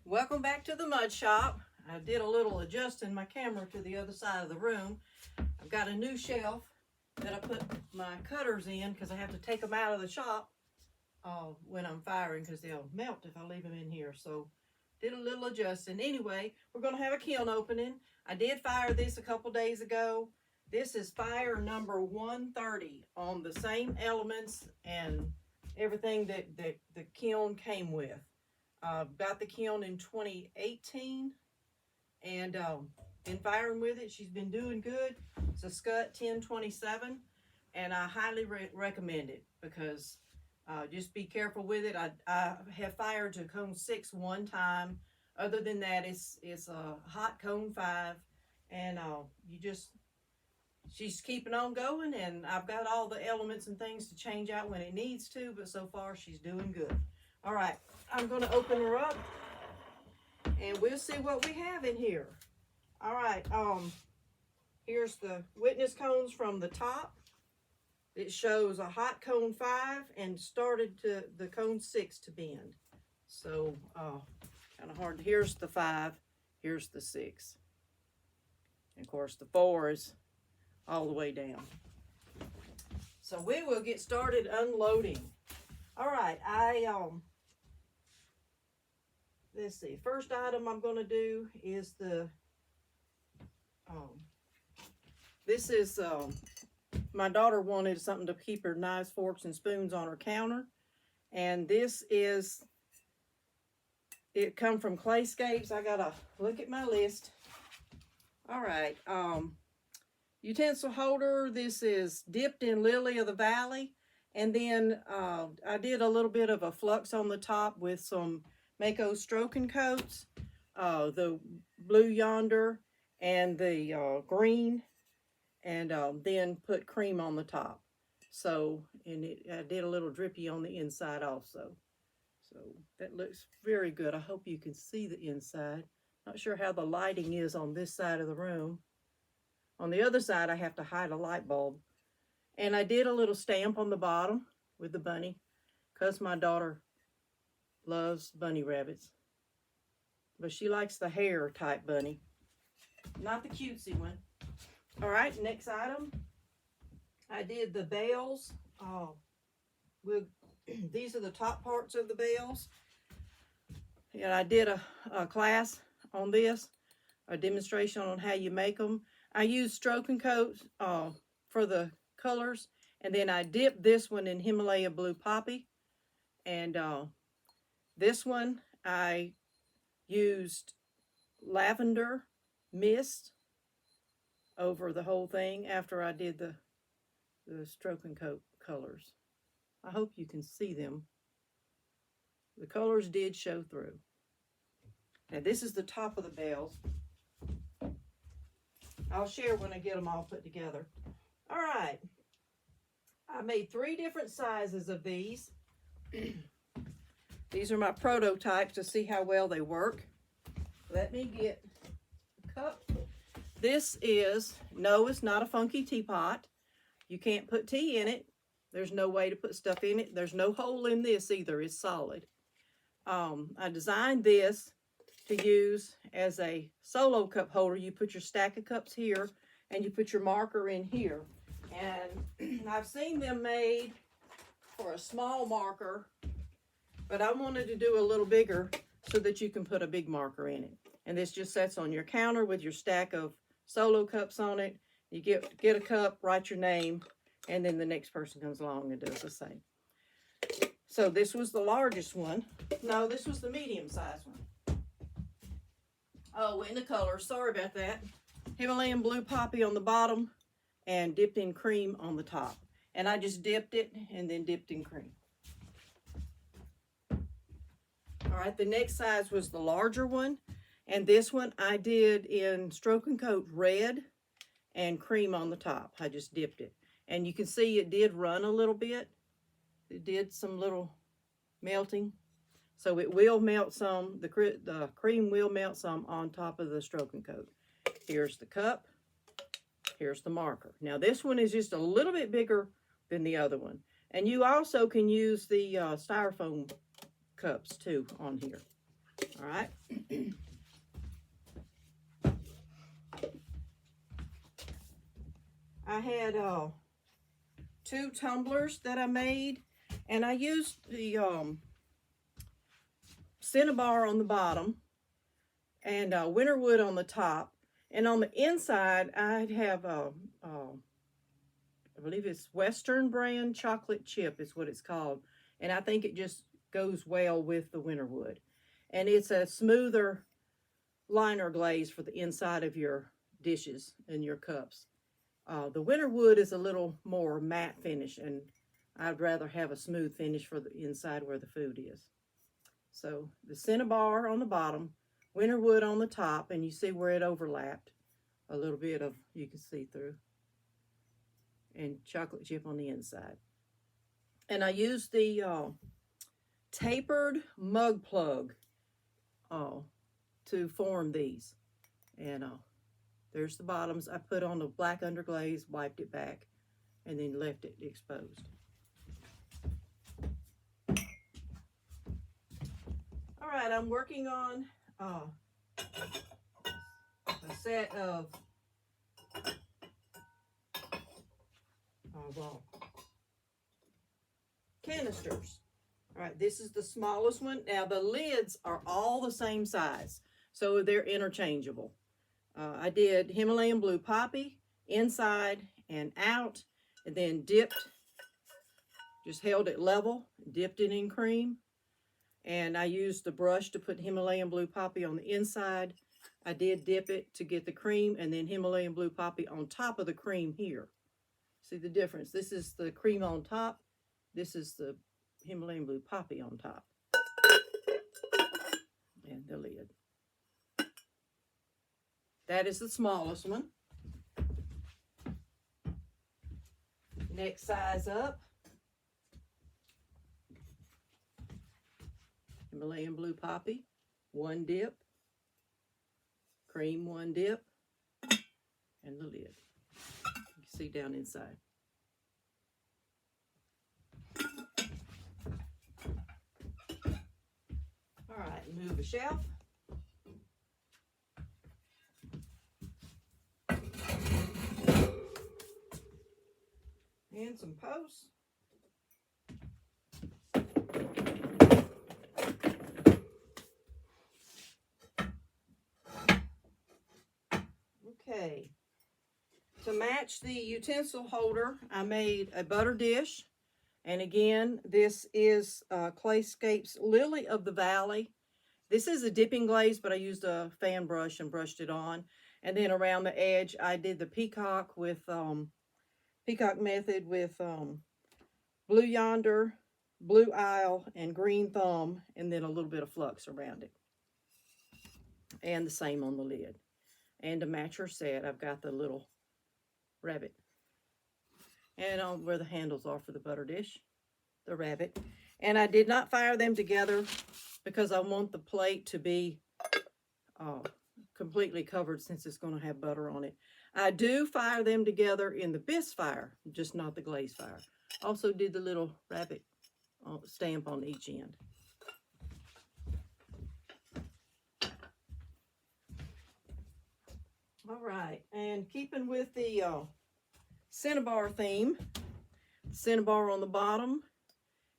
Welcome back to the mud shop. I did a little adjusting my camera to the other side of the room. I've got a new shelf that I put my cutters in because I have to take them out of the shop when I'm firing because they'll melt if I leave them in here. So did a little adjusting. Anyway, we're going to have a kiln opening. I did fire this a couple days ago. This is fire number 130 on the same elements and everything that the kiln came with. Got the kiln in 2018 and been firing with it. She's been doing good. It's a Scut 1027 and I highly recommend it because just be careful with it. I have fired to cone 6 one time. Other than that, it's a hot cone 5 and she's keeping on going, and I've got all the elements and things to change out when it needs to, but so far she's doing good. All right, I'm going to open her up and we'll see what we have in here. All right, here's the witness cones from the top. It shows a hot cone 5 and started to the cone 6 to bend. So kind of hard. Here's the 5, here's the 6. And of course the 4 is all the way down. So we will get started unloading. All right, let's see. First item I'm going to do is this is my daughter wanted something to keep her knives, forks, and spoons on her counter, and this is it. Come from Clayscapes. I gotta look at my list. All right. Utensil holder, this is dipped in Lily of the Valley, and then I did a little bit of a flux on the top with some Mako stroking coats, the blue yonder and the green, and then put cream on the top. So, and I did a little drippy on the inside also. So that looks very good. I hope you can see the inside. Not sure how the lighting is on this side of the room. On the other side, I have to hide a light bulb. And I did a little stamp on the bottom with the bunny because my daughter loves bunny rabbits. But she likes the hair type bunny, not the cutesy one. All right, next item. I did the bells. These are the top parts of the bells. And I did a class on this, a demonstration on how you make them. I used stroking coats for the colors, and then I dipped this one in Himalaya Blue Poppy, and this one I used lavender mist over the whole thing after I did the stroking coat colors. I hope you can see them. The colors did show through. Now this is the top of the bells. I'll share when I get them all put together. All right. I made 3 different sizes of these. These are my prototypes to see how well they work. Let me get a cup. This is, no, it's not a funky teapot. You can't put tea in it. There's no way to put stuff in it. There's no hole in this either. It's solid. I designed this to use as a solo cup holder. You put your stack of cups here and you put your marker in here. And I've seen them made for a small marker, but I wanted to do a little bigger so that you can put a big marker in it. And this just sets on your counter with your stack of solo cups on it. You get a cup, write your name, and then the next person comes along and does the same. So this was the largest one. No, this was the medium sized one. Oh, in the color, sorry about that. Himalayan Blue Poppy on the bottom and dipped in cream on the top. And I just dipped it and then dipped in cream. All right, the next size was the larger one. And this one I did in stroking coat red and cream on the top. I just dipped it. And you can see it did run a little bit. It did some little melting. So it will melt some, the cream will melt some on top of the stroking coat. Here's the cup, here's the marker. Now this one is just a little bit bigger than the other one. And you also can use the styrofoam cups too on here. All right. I had 2 tumblers that I made, and I used the cinnabar on the bottom and winter wood on the top, and on the inside I'd have I believe it's Western brand chocolate chip is what it's called, and I think it just goes well with the winter wood, and it's a smoother liner glaze for the inside of your dishes and your cups. The winter wood is a little more matte finish, and I'd rather have a smooth finish for the inside where the food is. So the cinnabar on the bottom, winter wood on the top, and you see where it overlapped. A little bit of, you can see through. And chocolate chip on the inside. And I used the tapered mug plug to form these. And there's the bottoms. I put on the black underglaze, wiped it back, and then left it exposed. All right, I'm working on a set of canisters. All right, this is the smallest one. Now the lids are all the same size, so they're interchangeable. I did Himalayan blue poppy inside and out, and then dipped, just held it level, dipped it in cream, and I used the brush to put Himalayan blue poppy on the inside. I did dip it to get the cream, and then Himalayan blue poppy on top of the cream here. See the difference? This is the cream on top. This is the Himalayan blue poppy on top. And the lid. That is the smallest one. Next size up. Himalayan blue poppy, 1 dip. Cream, 1 dip. And the lid. You can see down inside. All right, move the shelf. And some posts. Okay. To match the utensil holder, I made a butter dish. And again, this is Clayscape's Lily of the Valley. This is a dipping glaze, but I used a fan brush and brushed it on. And then around the edge, I did the peacock with peacock method with Blue Yonder, Blue Isle, and Green Thumb, and then a little bit of flux around it. And the same on the lid. And to match her set, I've got the little rabbit. And on where the handles are for the butter dish, the rabbit. And I did not fire them together because I want the plate to be completely covered since it's going to have butter on it. I do fire them together in the bisque fire, just not the glaze fire. Also did the little rabbit stamp on each end. All right, and keeping with the cinnabar theme, cinnabar on the bottom,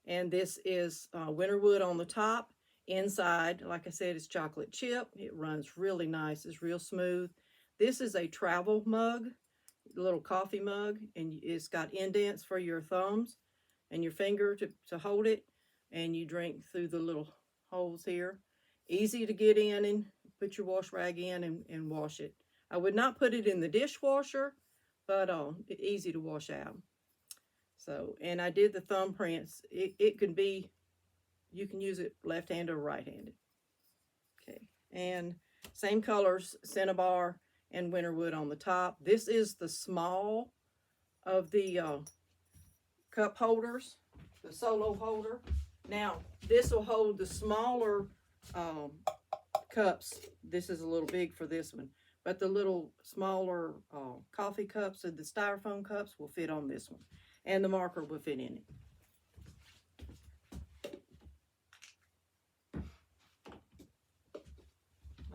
and this is winter wood on the top. Inside, like I said, it's chocolate chip. It runs really nice. It's real smooth. This is a travel mug, a little coffee mug, and it's got indents for your thumbs and your finger to hold it, and you drink through the little holes here. Easy to get in and put your wash rag in and wash it. I would not put it in the dishwasher, but easy to wash out. So, and I did the thumbprints. It can be, you can use it left-handed or right-handed. Okay, and same colors, cinnabar and winter wood on the top. This is the small of the cup holders, the solo holder. Now, this will hold the smaller cups. This is a little big for this one. But the little smaller coffee cups and the styrofoam cups will fit on this one. And the marker will fit in it.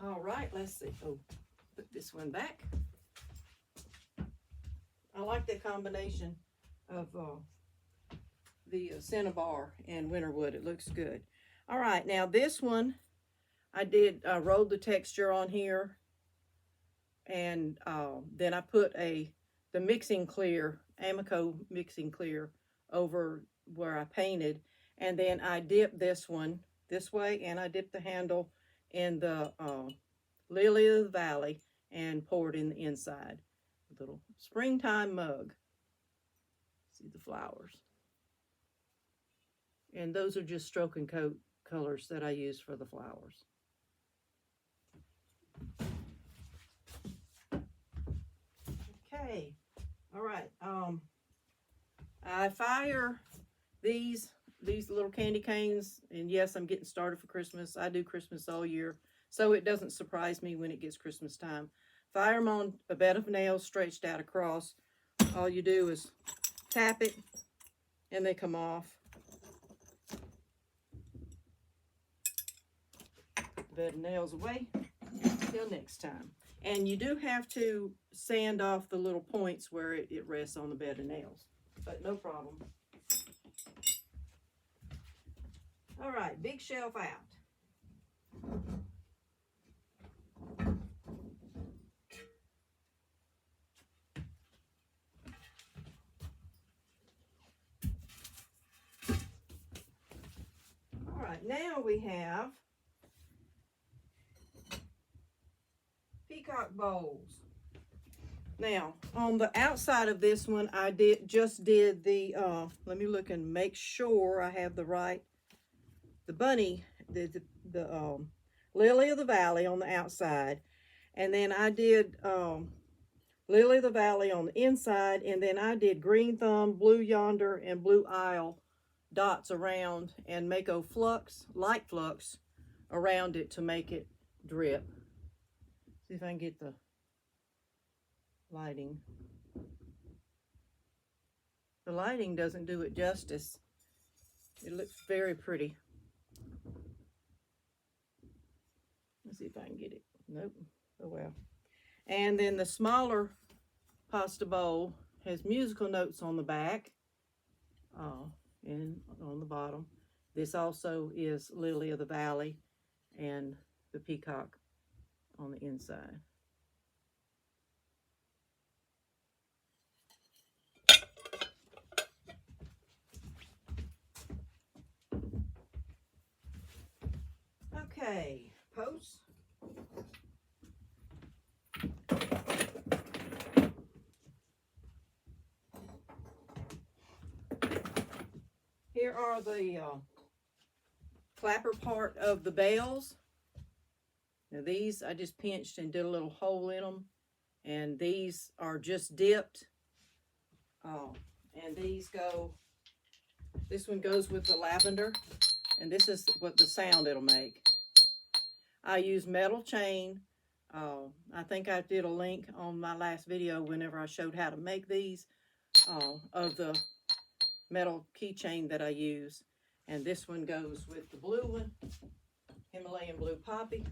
All right, let's see. Oh, put this one back. I like the combination of the cinnabar and winterwood. It looks good. All right, now this one, I rolled the texture on here, and then I put the mixing clear, Amico mixing clear, over where I painted, and then I dipped this one this way, and I dipped the handle in the Lily of the Valley and poured in the inside. A little springtime mug. See the flowers. And those are just stroke and coat colors that I use for the flowers. Okay, all right. I fire these little candy canes, and yes, I'm getting started for Christmas. I do Christmas all year, so it doesn't surprise me when it gets Christmas time. Fire them on a bed of nails stretched out across. All you do is tap it, and they come off. Bed of nails away. Till next time. And you do have to sand off the little points where it rests on the bed of nails, but no problem. All right, big shelf out. All right, now we have peacock bowls. Now, on the outside of this one, I just did the, let me look and make sure I have the right, the bunny, the Lily of the Valley on the outside. And then I did Lily of the Valley on the inside. And then I did Green Thumb, Blue Yonder, and Blue Isle dots around and Mako flux, light flux, around it to make it drip. See if I can get the lighting. The lighting doesn't do it justice. It looks very pretty. Let's see if I can get it. Nope. Oh well. And then the smaller pasta bowl has musical notes on the back and on the bottom. This also is Lily of the Valley and the peacock on the inside. Okay, posts. Here are the clapper part of the bells. Now these I just pinched and did a little hole in them, and these are just dipped. And these go, this one goes with the lavender, and this is what the sound it'll make. I use metal chain. I think I did a link on my last video whenever I showed how to make these of the metal keychain that I use. And this one goes with the blue one, Himalayan blue poppy.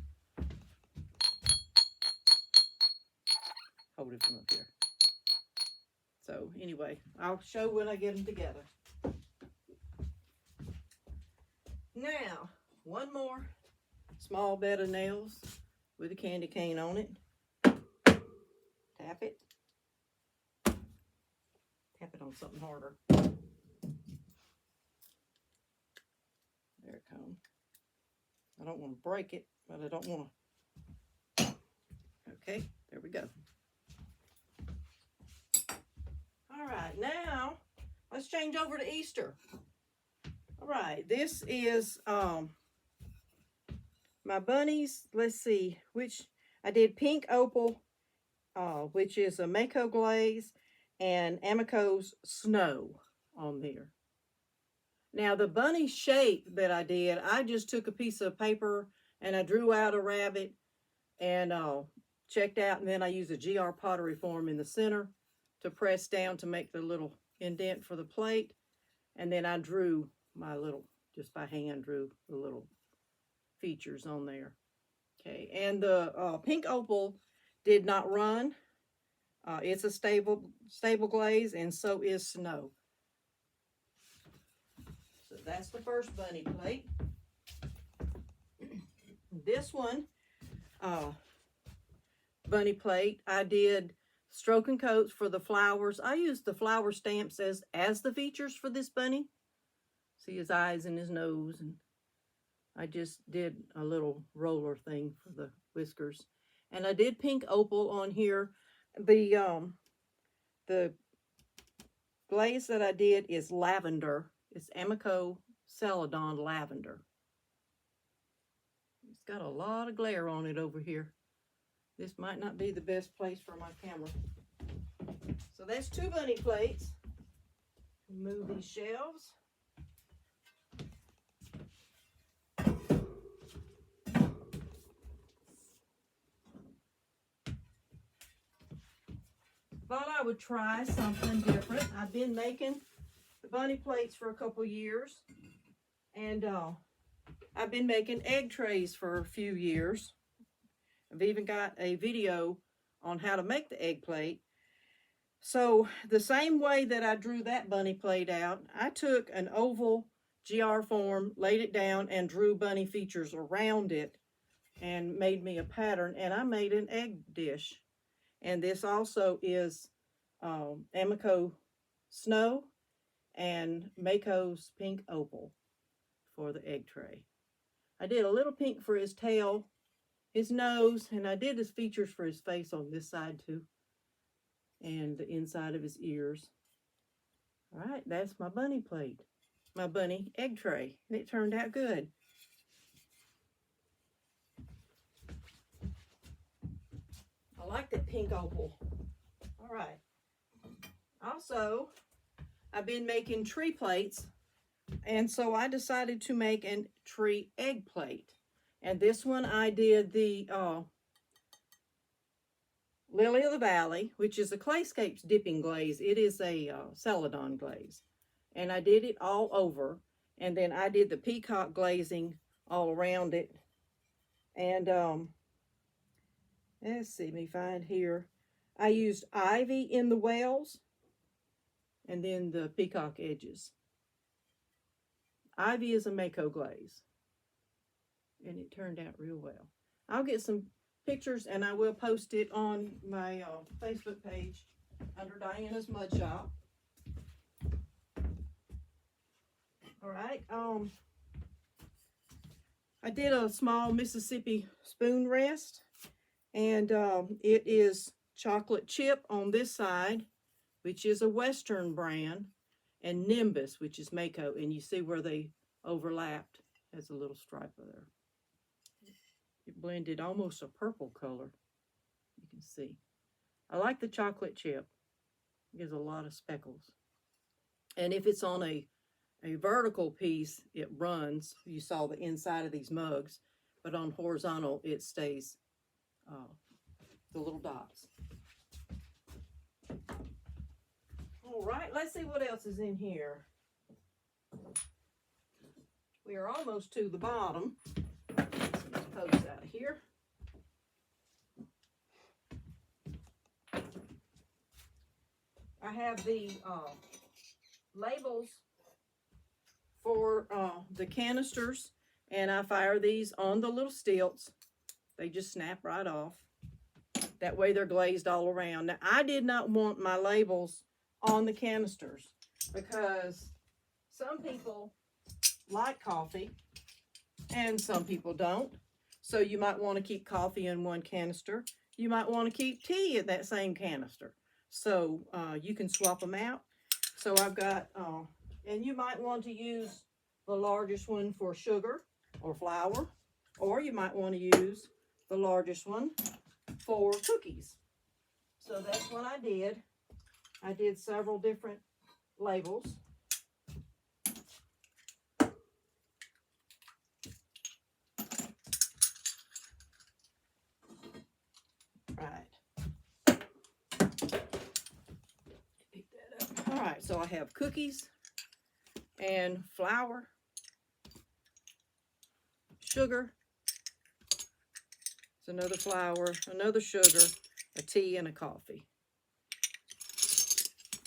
Hold it from up here. So anyway, I'll show when I get them together. Now, one more small bed of nails with a candy cane on it. Tap it. Tap it on something harder. There it comes. I don't want to break it, but I don't want to. Okay, there we go. All right, now let's change over to Easter. All right, this is my bunnies. Let's see, which I did pink opal, which is a Mako glaze, and Amico's snow on there. Now the bunny shape that I did, I just took a piece of paper and I drew out a rabbit and checked out, and then I used a GR pottery form in the center to press down to make the little indent for the plate. And then I drew my little, just by hand, drew the little features on there. Okay, and the pink opal did not run. It's a stable glaze, and so is snow. So that's the first bunny plate. This one, bunny plate, I did stroke and coats for the flowers. I used the flower stamps as the features for this bunny. See his eyes and his nose, and I just did a little roller thing for the whiskers. And I did pink opal on here. The glaze that I did is lavender. It's Amico Celadon lavender. It's got a lot of glare on it over here. This might not be the best place for my camera. So that's 2 bunny plates. Move these shelves. Thought I would try something different. I've been making the bunny plates for a couple years, and I've been making egg trays for a few years. I've even got a video on how to make the egg plate. So the same way that I drew that bunny plate out, I took an oval GR form, laid it down, and drew bunny features around it and made me a pattern, and I made an egg dish. And this also is Amico Snow and Mako's Pink Opal for the egg tray. I did a little pink for his tail, his nose, and I did his features for his face on this side too, and the inside of his ears. All right, that's my bunny plate, my bunny egg tray, and it turned out good. I like that pink opal. All right. Also, I've been making tree plates, and so I decided to make a tree egg plate. And this one I did the Lily of the Valley, which is a Clayscapes dipping glaze. It is a Celadon glaze. And I did it all over. And then I did the peacock glazing all around it. And let's see, let me find here. I used ivy in the wells and then the peacock edges. Ivy is a Mako glaze, and it turned out real well. I'll get some pictures and I will post it on my Facebook page under Dianna's Mud Shop. All right, I did a small Mississippi spoon rest, and it is chocolate chip on this side, which is a Western brand, and Nimbus, which is Mako, and you see where they overlapped. Has a little stripe there. It blended almost a purple color. You can see. I like the chocolate chip. It gives a lot of speckles. And if it's on a vertical piece, it runs. You saw the inside of these mugs, but on horizontal, it stays the little dots. All right, let's see what else is in here. We are almost to the bottom. Let's post out of here. I have the labels for the canisters, and I fire these on the little stilts. They just snap right off. That way they're glazed all around. Now, I did not want my labels on the canisters because some people like coffee and some people don't. So you might want to keep coffee in one canister. You might want to keep tea in that same canister. So you can swap them out. So I've got, and you might want to use the largest one for sugar or flour, or you might want to use the largest one for cookies. So that's what I did. I did several different labels. Right. Pick that up. All right, so I have cookies and flour, sugar, It's another flour, another sugar, a tea, and a coffee.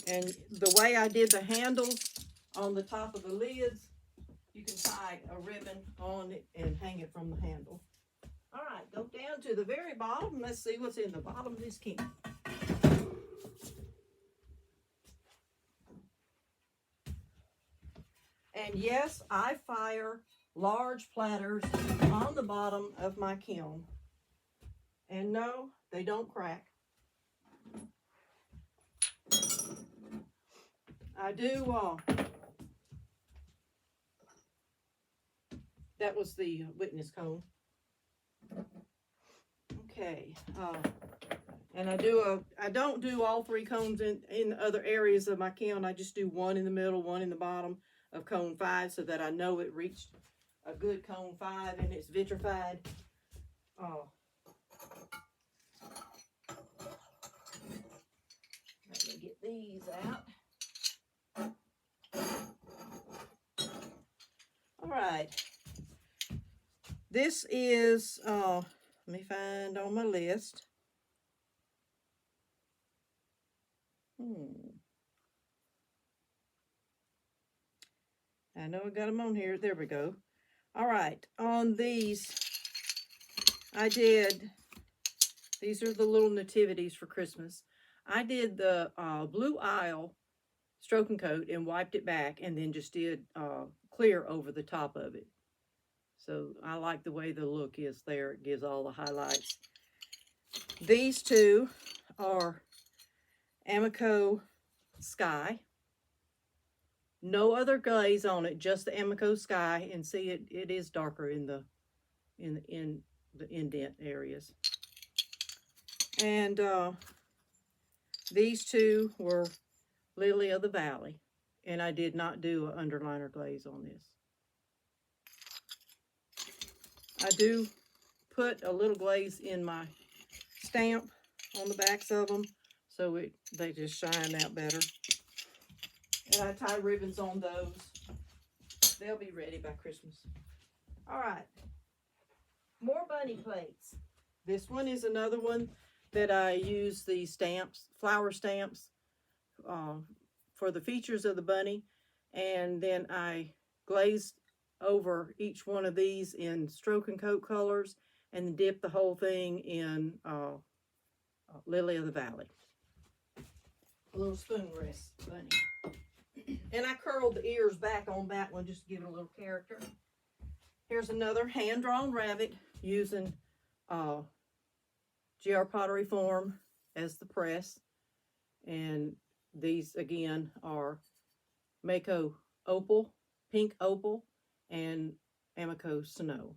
And the way I did the handles on the top of the lids, you can tie a ribbon on it and hang it from the handle. All right, go down to the very bottom. Let's see what's in the bottom of this can. And yes, I fire large platters on the bottom of my kiln. And no, they don't crack. I do, that was the witness cone. Okay, and I don't do all 3 cones in other areas of my kiln. I just do one in the middle, one in the bottom of cone 5 so that I know it reached a good cone 5 and it's vitrified. Let me get these out. All right. This is, let me find on my list. I know I got them on here. There we go. All right. On these, these are the little nativities for Christmas. I did the blue aisle stroke and coat and wiped it back and then just did clear over the top of it. So I like the way the look is there. It gives all the highlights. These 2 are Amico Sky. No other glaze on it, just the Amico Sky. And see, it is darker in the indent areas. And these 2 were Lily of the Valley. And I did not do an underliner glaze on this. I do put a little glaze in my stamp on the backs of them so they just shine out better. And I tie ribbons on those. They'll be ready by Christmas. All right. More bunny plates. This one is another one that I use the stamps, flower stamps, for the features of the bunny. And then I glazed over each one of these in stroke and coat colors and dip the whole thing in Lily of the Valley. A little spoon rest bunny. And I curled the ears back on that one just to give it a little character. Here's another hand-drawn rabbit using GR Pottery Form as the press. And these, again, are Mako Opal, Pink Opal, and Amico Snow,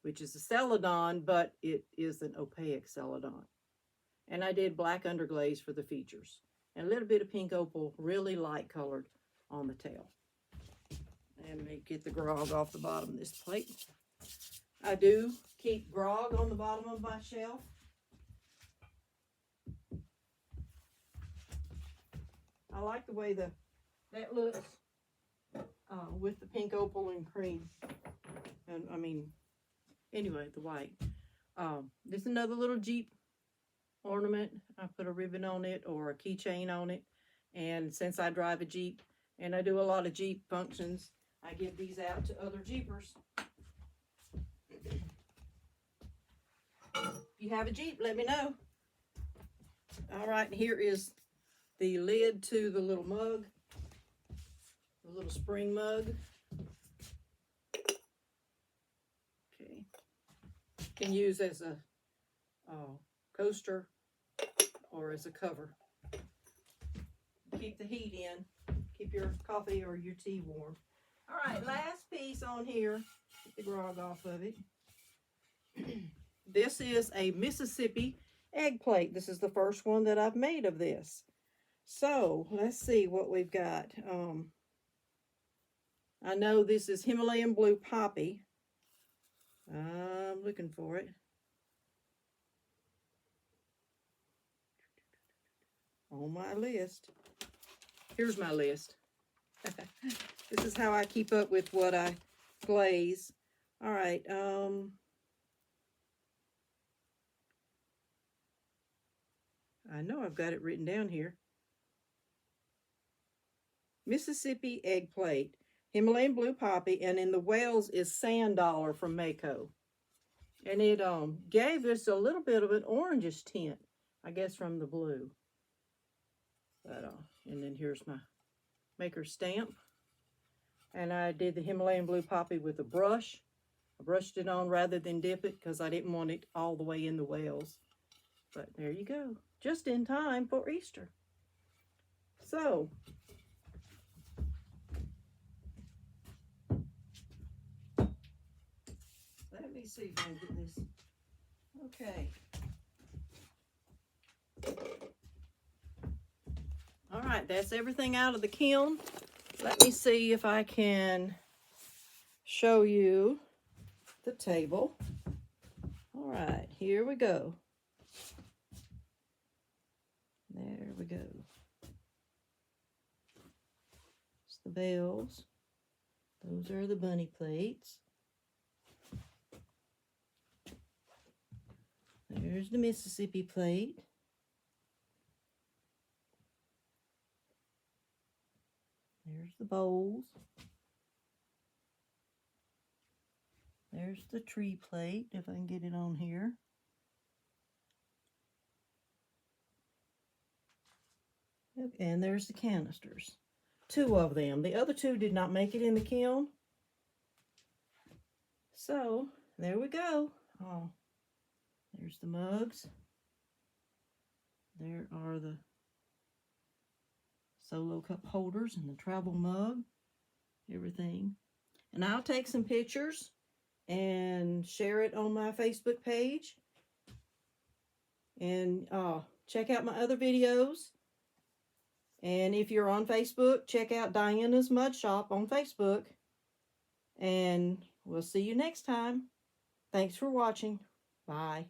which is a celadon, but it is an opaque celadon. And I did black underglaze for the features. And a little bit of pink opal, really light colored on the tail. And let me get the grog off the bottom of this plate. I do keep grog on the bottom of my shelf. I like the way that looks with the pink opal and cream. And I mean, anyway, the white. This is another little Jeep ornament. I put a ribbon on it or a keychain on it. And since I drive a Jeep and I do a lot of Jeep functions, I give these out to other Jeepers. If you have a Jeep, let me know. All right, here is the lid to the little mug, the little spring mug. Okay, can use as a coaster or as a cover. Keep the heat in, keep your coffee or your tea warm. All right, last piece on here, get the grog off of it. This is a Mississippi egg plate. This is the first one that I've made of this. So let's see what we've got. I know this is Himalayan Blue Poppy. I'm looking for it. On my list. Here's my list. This is how I keep up with what I glaze. All right. I know I've got it written down here. Mississippi egg plate, Himalayan blue poppy, and in the Wales is sand dollar from Mako. And it gave us a little bit of an orangish tint, I guess, from the blue. But and then here's my maker stamp. And I did the Himalayan blue poppy with a brush. I brushed it on rather than dip it because I didn't want it all the way in the Wales. But there you go, just in time for Easter. So, let me see if I can get this. Okay. All right, that's everything out of the kiln. Let me see if I can show you the table. All right, here we go. There we go. It's the bells. Those are the bunny plates. There's the Mississippi plate. There's the bowls. There's the tree plate, if I can get it on here. And there's the canisters. 2 of them. The other 2 did not make it in the kiln. So, there we go. Oh, there's the mugs. There are the solo cup holders and the travel mug. Everything. And I'll take some pictures and share it on my Facebook page. And check out my other videos. And if you're on Facebook, check out Dianna's Mud Shop on Facebook. And we'll see you next time. Thanks for watching. Bye.